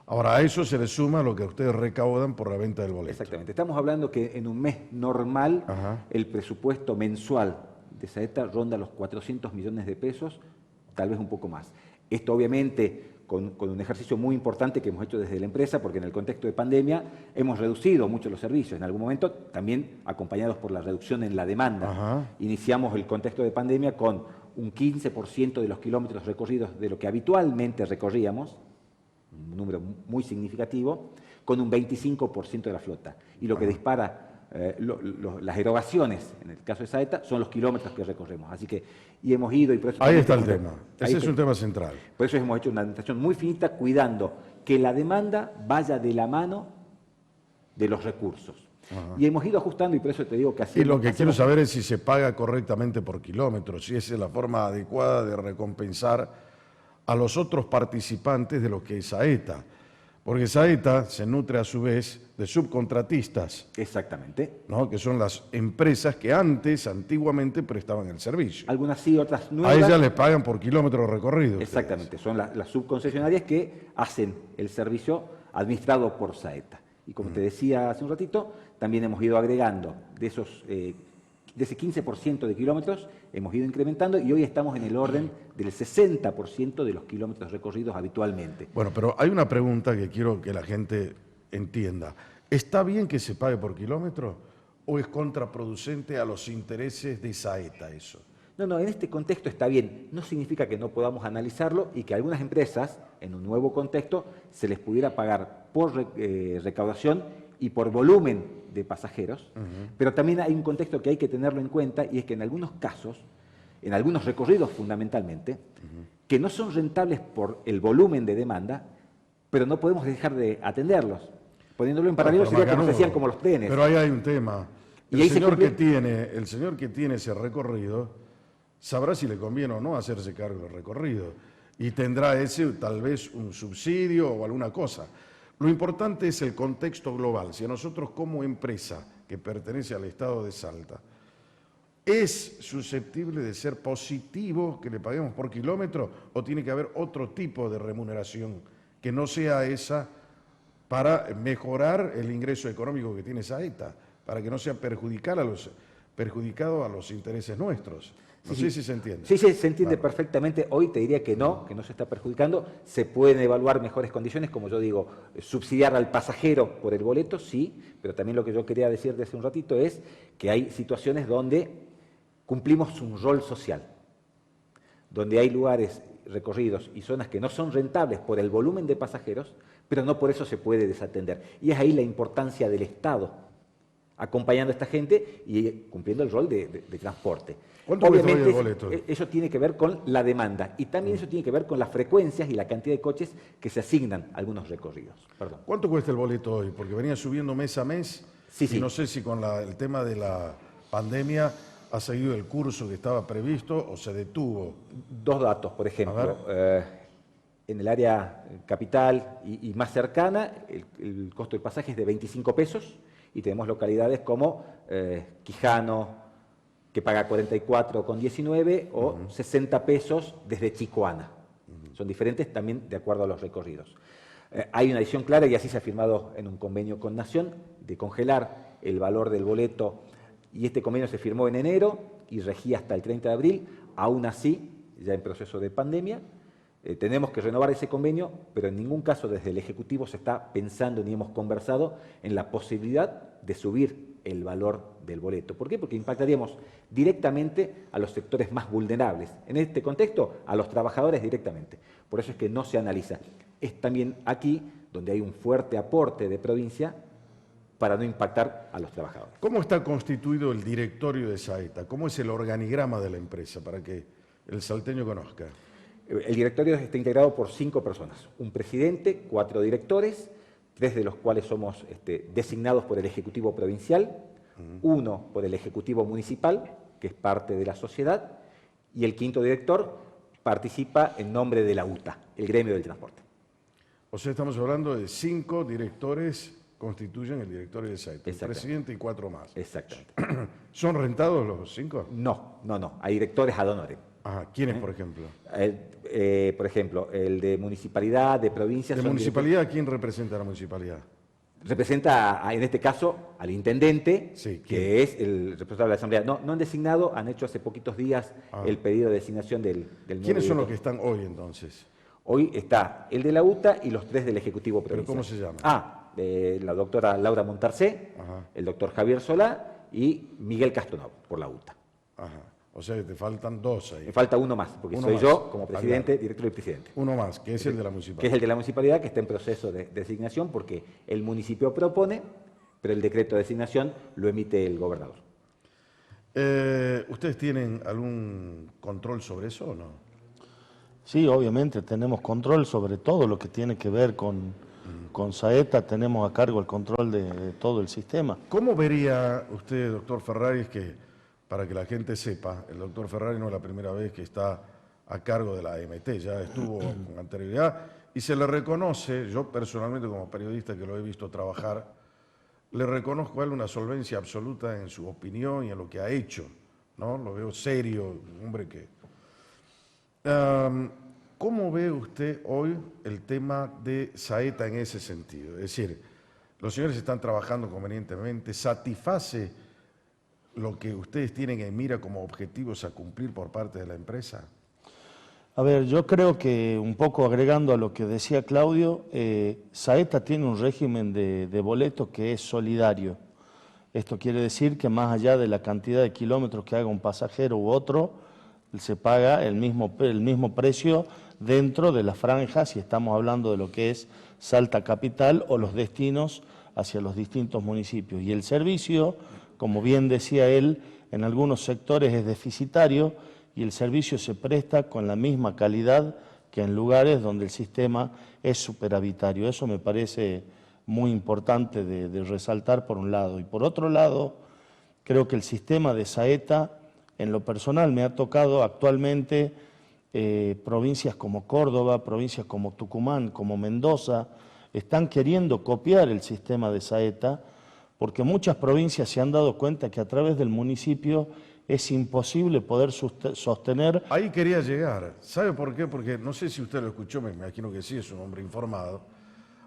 Ahora, a eso se le suma lo que ustedes recaudan por la venta del boleto. Exactamente. Estamos hablando que en un mes normal Ajá. el presupuesto mensual de Saeta ronda los 400 millones de pesos, tal vez un poco más. Esto obviamente con un ejercicio muy importante que hemos hecho desde la empresa, porque en el contexto de pandemia hemos reducido mucho los servicios. En algún momento, también acompañados por la reducción en la demanda. Ajá. Iniciamos el contexto de pandemia con un 15% de los kilómetros recorridos de lo que habitualmente recorríamos, un número muy significativo, con un 25% de la flota. Y lo que dispara las erogaciones, en el caso de Saeta, son los kilómetros que recorremos. Así que, y hemos ido... Y por eso Ahí también está el tenemos- tema. ahí Ese es está. un tema central. Por eso hemos hecho una administración muy finita, cuidando que la demanda vaya de la mano de los recursos. Y hemos ido ajustando, y por eso te digo que Y lo que quiero hacemos- saber es si se paga correctamente por kilómetro, si esa es la forma adecuada de recompensar a los otros participantes de lo que es Saeta. Porque Saeta se nutre a su vez de subcontratistas, Exactamente. ¿no? Que son las empresas que antiguamente prestaban el servicio. Algunas sí, otras A nuevas. ellas les pagan por kilómetro recorrido. Exactamente, son las subconcesionarias que hacen el servicio administrado por Saeta. Y como te decía hace un ratito, también hemos ido agregando de ese 15% de kilómetros, hemos ido incrementando y hoy estamos en el orden del 60% de los kilómetros recorridos habitualmente. Bueno, pero hay una pregunta que quiero que la gente entienda. ¿Está bien que se pague por kilómetro o es contraproducente a los intereses de Saeta eso? No, en este contexto está bien. No significa que no podamos analizarlo y que a algunas empresas, en un nuevo contexto, se les pudiera pagar por recaudación y por volumen de pasajeros. Pero también hay un contexto que hay que tenerlo en cuenta y es que en algunos casos, en algunos recorridos fundamentalmente, que no son rentables por el volumen de demanda, pero no podemos dejar de atenderlos. Poniéndolo en paralelo Pero sería como macanudo. decían como los trenes. Pero ahí hay un tema. Y El ahí se señor, cumple- el señor que tiene ese recorrido sabrá si le conviene o no hacerse cargo del recorrido. Y tendrá ese tal vez un subsidio o alguna cosa. Lo importante es el contexto global. Si a nosotros como empresa que pertenece al Estado de Salta es susceptible de ser positivo que le paguemos por kilómetro o tiene que haber otro tipo de remuneración que no sea esa para mejorar el ingreso económico que tiene Saeta, para que no sea perjudicado a los intereses nuestros. No sé si se entiende. Sí, se entiende perfectamente. Hoy te diría que no se está perjudicando. Se pueden evaluar mejores condiciones, como yo digo, subsidiar al pasajero por el boleto, sí, pero también lo que yo quería decir desde hace un ratito es que hay situaciones donde cumplimos un rol social, donde hay lugares recorridos y zonas que no son rentables por el volumen de pasajeros, pero no por eso se puede desatender. Y es ahí la importancia del Estado, acompañando a esta gente y cumpliendo el rol de transporte. ¿Cuánto cuesta hoy el Obviamente, boleto? eso tiene que ver con la demanda y también eso tiene que ver con las frecuencias y la cantidad de coches que se asignan a algunos recorridos. Perdón. ¿Cuánto cuesta el boleto hoy? Porque venía subiendo mes a mes Sí, y sí. no sé si con el tema de la pandemia ha seguido el curso que estaba previsto o se detuvo. Dos datos, por ejemplo. En el área capital y más cercana, el costo del pasaje es de 25 pesos y tenemos localidades como Quijano, que paga 44,19 o 60 pesos desde Chicoana. Son diferentes también de acuerdo a los recorridos. Hay una decisión clara y así se ha firmado en un convenio con Nación de congelar el valor del boleto y este convenio se firmó en enero y regía hasta el 30 de abril. Aún así, ya en proceso de pandemia, tenemos que renovar ese convenio, pero en ningún caso desde el Ejecutivo se está pensando ni hemos conversado en la posibilidad de subir el valor del boleto. ¿Por qué? Porque impactaríamos directamente a los sectores más vulnerables. En este contexto, a los trabajadores directamente. Por eso es que no se analiza. Es también aquí donde hay un fuerte aporte de provincia para no impactar a los trabajadores. ¿Cómo está constituido el directorio de Saeta? ¿Cómo es el organigrama de la empresa para que el salteño conozca? El directorio está integrado por 5 personas. Un presidente, 4 directores, 3 de los cuales somos designados por el Ejecutivo Provincial, 1 por el Ejecutivo Municipal, que es parte de la sociedad, y el 5º director participa en nombre de la UTA, el gremio del transporte. O sea, estamos hablando de 5 directores constituyen el directorio de Saeta, el Exactamente. presidente y 4 más. Exactamente. ¿Son rentados los 5? No. Hay directores ad honorem. Ajá. ¿Quiénes, por ejemplo? Por ejemplo, el de municipalidad, de provincia. ¿De son municipalidad quién representa a la municipalidad? Representa, en este caso, al intendente, Sí, ¿quién? que es el responsable de la Asamblea. No han designado, han hecho hace poquitos días el pedido de designación del nuevo ¿Quiénes son los que director. están hoy entonces? Hoy está el de la UTA y los 3 del Ejecutivo ¿Pero Provincial. cómo se llama? La doctora Laura Montarcé, Ajá. el doctor Javier Solá y Miguel Castonau, por la UTA. Ajá. O sea que te faltan 2 ahí. Me falta uno más, porque Uno soy más. yo como Ah, presidente, claro. director y presidente. Uno más, que es el de la Que municipalidad. es el de la municipalidad, que está en proceso de designación, porque el municipio propone, pero el decreto de designación lo emite el gobernador. ¿Ustedes tienen algún control sobre eso o no? Sí, obviamente tenemos control sobre todo lo que tiene que ver con Saeta, tenemos a cargo el control de todo el sistema. ¿Cómo vería usted, doctor Ferrari, que para que la gente sepa, el doctor Ferrari no es la primera vez que está a cargo de la AMT, ya estuvo con anterioridad y se le reconoce, yo personalmente como periodista que lo he visto trabajar, le reconozco a él una solvencia absoluta en su opinión y en lo que ha hecho, ¿no? Lo veo serio, un hombre que... ¿Cómo ve usted hoy el tema de Saeta en ese sentido? Es decir, los señores están trabajando convenientemente, ¿satisface lo que ustedes tienen en mira como objetivos a cumplir por parte de la empresa? A ver, yo creo que un poco agregando a lo que decía Claudio, Saeta tiene un régimen de boleto que es solidario. Esto quiere decir que más allá de la cantidad de kilómetros que haga un pasajero u otro, se paga el mismo precio dentro de las franjas, si estamos hablando de lo que es Salta Capital o los destinos hacia los distintos municipios. Y el servicio, como bien decía él, en algunos sectores es deficitario y el servicio se presta con la misma calidad que en lugares donde el sistema es superavitario. Eso me parece muy importante de resaltar por un lado. Y por otro lado, creo que el sistema de Saeta, en lo personal, me ha tocado actualmente provincias como Córdoba, provincias como Tucumán, como Mendoza, están queriendo copiar el sistema de Saeta porque muchas provincias se han dado cuenta que a través del municipio es imposible poder sostener. Ahí quería llegar. ¿Sabe por qué? Porque no sé si usted lo escuchó, me imagino que sí, es un hombre informado.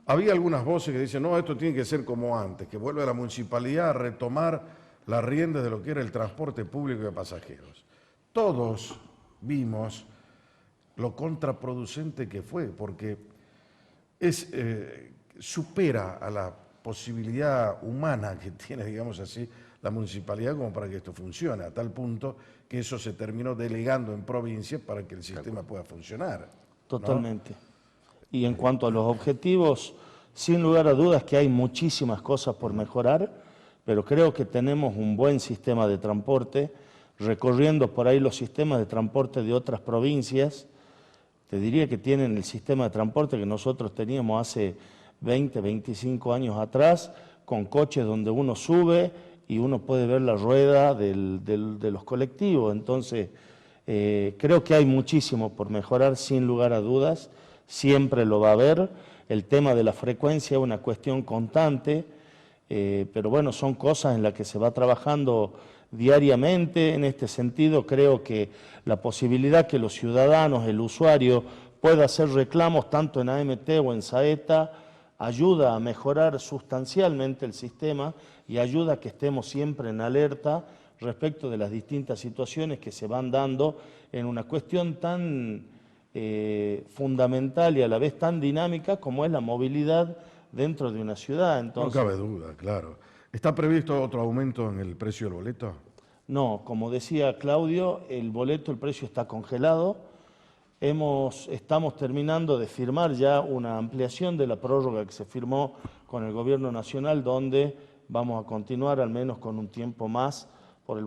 Había algunas voces que dicen, no, esto tiene que ser como antes, que vuelve a la municipalidad a retomar las riendas de lo que era el transporte público de pasajeros. Todos vimos lo contraproducente que fue, porque supera a la posibilidad humana que tiene, digamos así, la municipalidad como para que esto funcione, a tal punto que eso se terminó delegando en provincias para que el sistema pueda funcionar, ¿no? Totalmente. Y en cuanto a los objetivos, sin lugar a dudas que hay muchísimas cosas por mejorar, pero creo que tenemos un buen sistema de transporte. Recorriendo por ahí los sistemas de transporte de otras provincias, te diría que tienen el sistema de transporte que nosotros teníamos hace 20, 25 años atrás, con coches donde uno sube y uno puede ver la rueda de los colectivos. Entonces, creo que hay muchísimo por mejorar, sin lugar a dudas, siempre lo va a haber. El tema de la frecuencia es una cuestión constante, pero bueno, son cosas en las que se va trabajando diariamente. En este sentido, creo que la posibilidad que los ciudadanos, el usuario, pueda hacer reclamos tanto en AMT o en Saeta, ayuda a mejorar sustancialmente el sistema y ayuda a que estemos siempre en alerta respecto de las distintas situaciones que se van dando en una cuestión tan fundamental y a la vez tan dinámica como es la movilidad dentro de una ciudad. Entonces, no cabe duda, claro. ¿Está previsto otro aumento en el precio del boleto? No, como decía Claudio, el precio está congelado. Estamos terminando de firmar ya una ampliación de la prórroga que se firmó con el Gobierno Nacional, donde vamos a continuar al menos con un tiempo más con el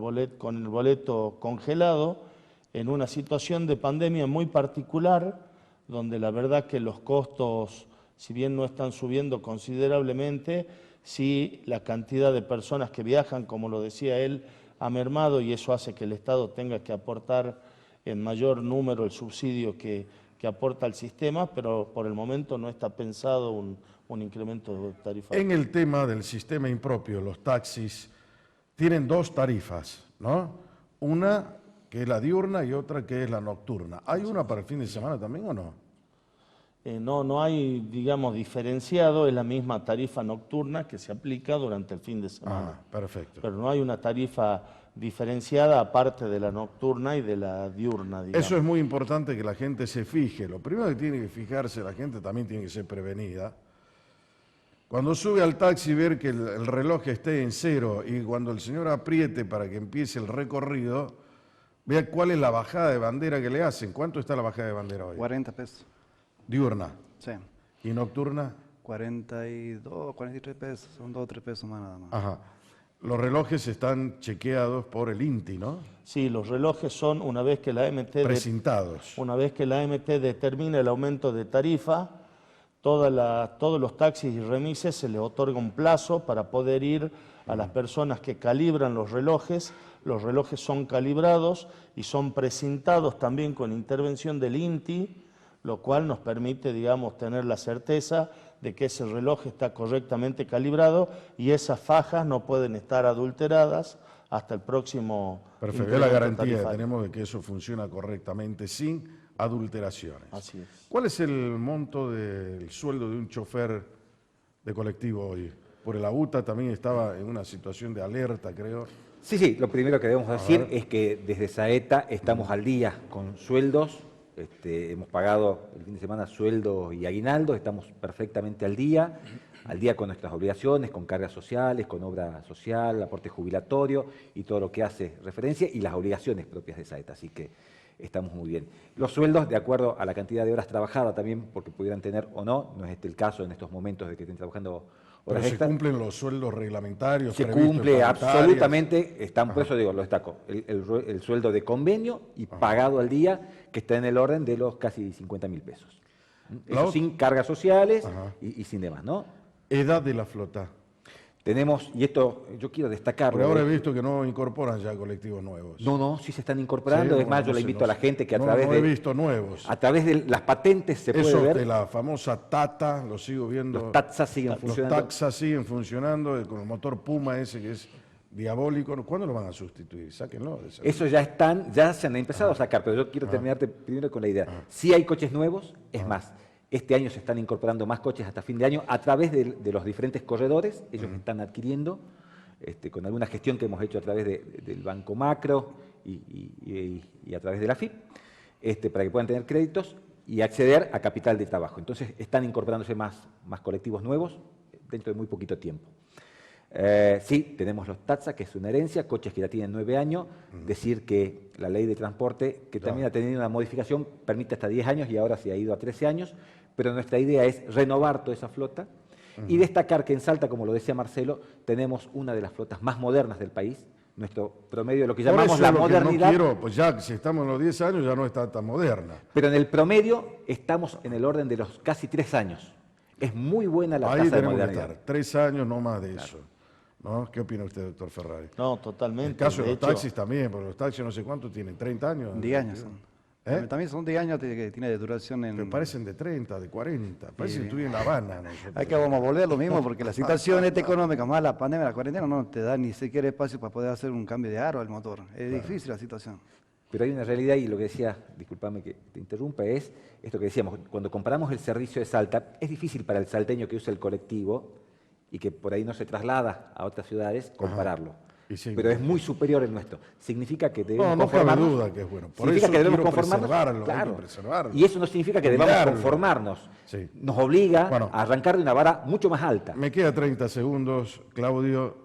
boleto congelado, en una situación de pandemia muy particular, donde la verdad que los costos, si bien no están subiendo considerablemente, sí la cantidad de personas que viajan, como lo decía él, ha mermado y eso hace que el Estado tenga que aportar en mayor número el subsidio que aporta al sistema, pero por el momento no está pensado un incremento tarifario. En el tema del sistema impropio, los taxis tienen 2 tarifas, ¿no? Una que es la diurna y otra que es la nocturna. ¿Hay una para el fin de semana también o no? No hay, digamos, diferenciado, es la misma tarifa nocturna que se aplica durante el fin de semana. Ah, perfecto. Pero no hay una tarifa diferenciada aparte de la nocturna y de la diurna, digamos. Eso es muy importante que la gente se fije. Lo primero que tiene que fijarse la gente también tiene que ser prevenida. Cuando sube al taxi ver que el reloj esté en cero y cuando el señor apriete para que empiece el recorrido, vea cuál es la bajada de bandera que le hacen. ¿Cuánto está la bajada de bandera hoy? 40 pesos. Diurna. Sí. ¿Y nocturna? 42, 43 pesos, son 2 o 3 pesos más nada más. Ajá. Los relojes están chequeados por el INTI, ¿no? Sí, los relojes son, una vez que la AMT, Precintados. determina el aumento de tarifa, todos los taxis y remises se les otorga un plazo para poder ir a las personas que calibran los relojes. Los relojes son calibrados y son precintados también con intervención del INTI, lo cual nos permite, digamos, tener la certeza de que ese reloj está correctamente calibrado y esas fajas no pueden estar adulteradas hasta el próximo Perfecto, es la incremento garantía que tarifario. tenemos de que eso funciona correctamente, sin adulteraciones. Así es. ¿Cuál es el monto del sueldo de un chofer de colectivo hoy? Por la UTA también estaba en una situación de alerta, creo. Sí, lo primero que debemos decir ver. es que desde Saeta estamos al día con sueldos. Hemos pagado el fin de semana sueldos y aguinaldos, estamos perfectamente al día con nuestras obligaciones, con cargas sociales, con obra social, aporte jubilatorio y todo lo que hace referencia y las obligaciones propias de Saeta, así que estamos muy bien. Los sueldos, de acuerdo a la cantidad de horas trabajadas también, porque pudieran tener o no es este el caso en estos momentos de que estén trabajando Pero horas se extras. cumplen los sueldos reglamentarios. Se previstos en cumple paritarias. absolutamente, están, por eso digo, lo destaco, el sueldo de convenio y pagado al día, que está en el orden de los casi 50.000 pesos. Eso sin cargas sociales y sin demás, ¿no? Edad de la flota. Tenemos, y esto yo quiero destacarlo. Por ahora he visto que no incorporan ya colectivos nuevos. No, sí se están incorporando. Sí, es más, bueno, yo no le sé, invito no a la sé. gente que No he visto nuevos. a través de las patentes se puede Esos ver. de la famosa Tata, lo sigo viendo. Los taxas siguen funcionando. Los taxas siguen funcionando con el motor Puma ese que es diabólico. ¿Cuándo lo van a sustituir? Sáquenlo. De esa- Eso ya se han empezado a sacar, pero yo quiero terminarte primero con la idea. Sí hay coches nuevos, es más, este año se están incorporando más coches hasta fin de año a través de los diferentes corredores, ellos están adquiriendo, con alguna gestión que hemos hecho a través del Banco Macro y a través de la FIP, para que puedan tener créditos y acceder a capital de trabajo. Entonces están incorporándose más colectivos nuevos dentro de muy poquito tiempo. Sí, tenemos los TATSA, que es una herencia, coches que ya tienen 9 años, decir que la ley de transporte, que también ha tenido una modificación, permite hasta 10 años y ahora se ha ido a 13 años, pero nuestra idea es renovar toda esa flota y destacar que en Salta, como lo decía Marcelo, tenemos una de las flotas más modernas del país, nuestro promedio de lo que Por llamamos eso la lo que modernidad, no quiero, pues ya si estamos en los 10 años ya no está tan moderna. pero en el promedio estamos en el orden de los casi 3 años. Es muy buena la Ahí tasa de tenemos que modernidad. estar, 3 años, no más de eso. ¿No? ¿Qué opina usted, doctor Ferrari? No, totalmente. El caso de los hecho, taxis también, porque los taxis no sé cuánto tienen, 30 años. 10 años son. También son 10 años que tiene de duración en... Me parecen de 30, de 40. Parece que estoy en La Habana. nosotros. Hay que vamos a volver a lo mismo porque la situación económica, más la pandemia, la cuarentena, no te da ni siquiera espacio para poder hacer un cambio de aro al motor. Es difícil la situación. Pero hay una realidad, y lo que decía, discúlpame que te interrumpa, es esto que decíamos, cuando comparamos el servicio de Salta, es difícil para el salteño que usa el colectivo y que por ahí no se traslada a otras ciudades, compararlo. Y sí. Pero es muy superior el nuestro. Significa que debemos No cabe conformarnos. duda que es bueno. Por Significa eso que debemos quiero conformarnos. preservarlo, hay Claro. que preservarlo. Y eso no significa que debamos Cuidarlo. conformarnos. Sí. Nos obliga Bueno. a arrancar de una vara mucho más alta. Me queda 30 segundos, Claudio.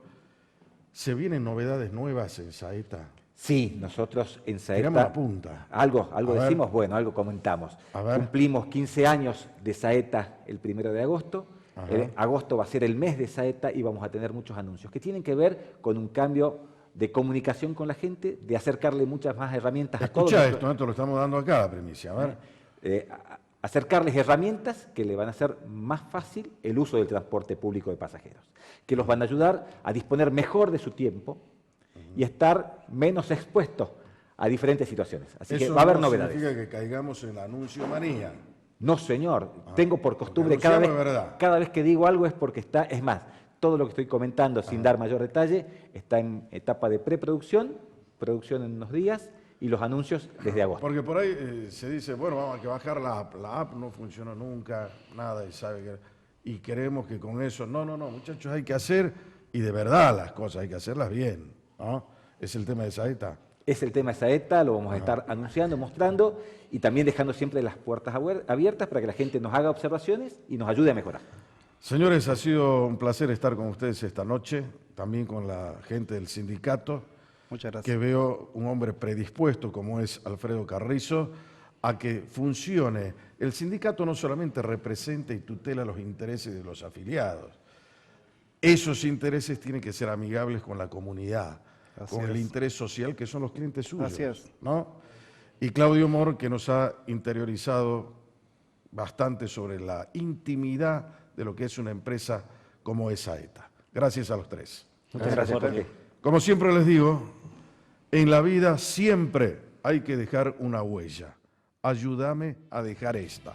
¿Se vienen novedades nuevas en Saeta? Sí, nosotros en Tiramos la Saeta punta. algo A ver. decimos, bueno, algo comentamos. A ver. Cumplimos 15 años de Saeta el 1 de agosto. Ajá. Agosto va a ser el mes de Saeta y vamos a tener muchos anuncios que tienen que ver con un cambio de comunicación con la gente, de acercarle muchas más herramientas a todos. Escucha esto, esto lo estamos dando acá, la primicia. A ver. Acercarles herramientas que le van a hacer más fácil el uso del transporte público de pasajeros, que los van a ayudar a disponer mejor de su tiempo y estar menos expuestos a diferentes situaciones. Así que Eso va a haber no novedades. significa que caigamos en la anuncio manía. No, señor. Tengo por costumbre porque anunciamos de verdad. cada vez que digo algo es porque está, es más, todo lo que estoy comentando sin dar mayor detalle está en etapa de preproducción, producción en unos días y los anuncios desde agosto. Porque por ahí se dice, bueno, vamos a que bajar la app. La app no funcionó nunca, nada, y sabe que... Y creemos que con eso... No, muchachos, hay que hacer, y de verdad las cosas hay que hacerlas bien, ¿no? es el tema de Saeta. Es el tema de Saeta, lo vamos a estar anunciando, mostrando y también dejando siempre las puertas abiertas para que la gente nos haga observaciones y nos ayude a mejorar. Señores, ha sido un placer estar con ustedes esta noche, también con la gente del sindicato, Muchas gracias. que veo un hombre predispuesto como es Alfredo Carrizo a que funcione. El sindicato no solamente representa y tutela los intereses de los afiliados, esos intereses tienen que ser amigables con la comunidad, Así con el es. interés social que son los clientes suyos. Así es. ¿No? Y Claudio Mor, que nos ha interiorizado bastante sobre la intimidad de lo que es una empresa como es Saeta. Gracias a los tres. Muchas gracias, Jorge. Como siempre les digo, en la vida siempre hay que dejar una huella. Ayúdame a dejar esta.